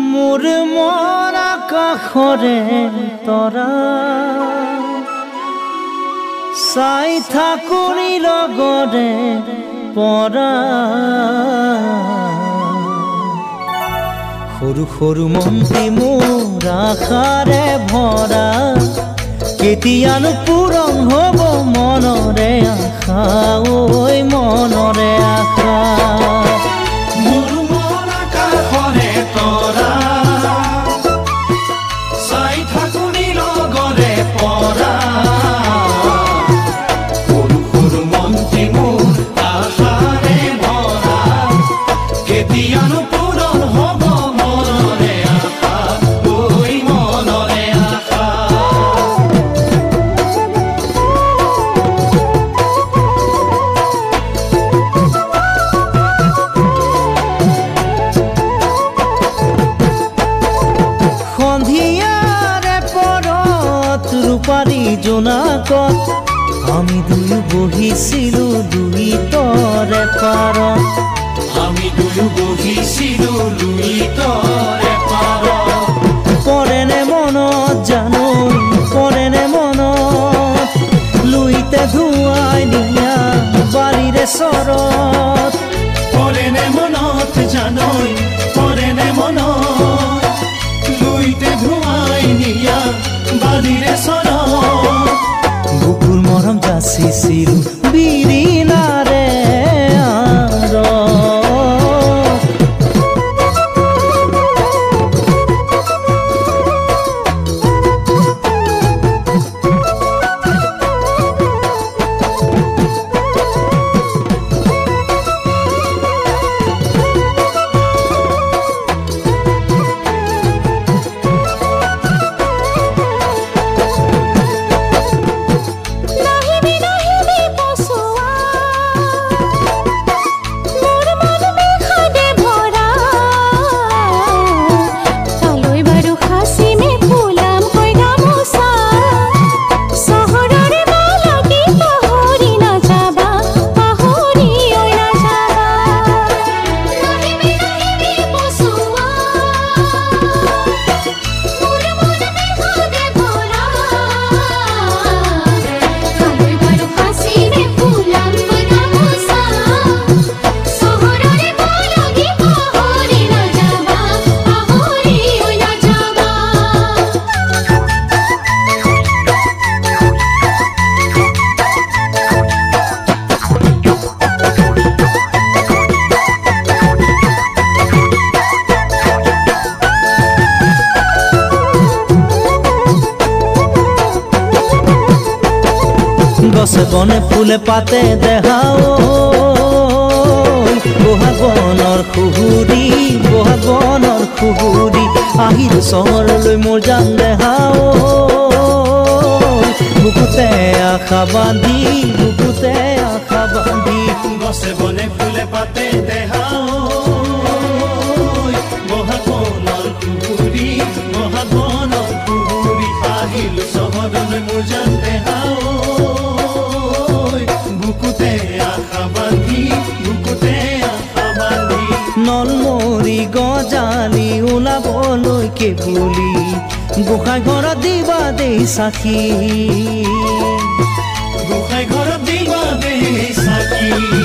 মোৰ মন আকাশৰে তৰা চাই থাকুনি লগৰে পৰা সৰু সৰু মন্ত্ৰী মোৰ আশাৰে ভৰা কেতিয়ানো পূৰণ হ'ব মনৰে আশা ঐ মনৰে আশা মোৰ মন আকাশৰে তৰা চাই থাকুনি লগৰে পৰা সৰু সৰু মন্ত্ৰী মোৰ আশাৰে ভৰা কেতিয়ানো পূৰণ হ'ব মনৰে আশা ঐ মনৰে আশা সন্ধিয়াৰে পৰত ৰূপাৰী জোনাকত আমি দুয়ো বহিছিলো দুই তৰে পাৰত আমি দুয়ো বহিছিলো দুই তৰে পাৰত পৰেনে মনত জানো পৰেনে মনত লুইতে ধুৱাই নিয়া বাৰীৰে চৰত পৰেনে মনত জানৈ পৰেনে মনত লুইতে ধুৱাই নিয়া বাৰীৰে চৰত বুকুৰ মৰম যাচিছিলো বিৰিণাৰে আৰত গছে বনে ফুলে পাতে দেখাও বহাগ বনৰ খুহুৰি আহিল চহৰলৈ মোৰ জান দেখাও বুকুতে আশা বান্ধি গছে বনে ফুলে পাতে দেখাও বহাগ বনৰ খুহুৰি আহিল চহৰলৈ মোৰ জান দেখাও নলমৰি গজালি ওলাবলৈ কে বুলি গোসাঁই ঘৰত দিবা দেই সাক্ষী গোসাঁই ঘৰত দিবা দেই সাক্ষী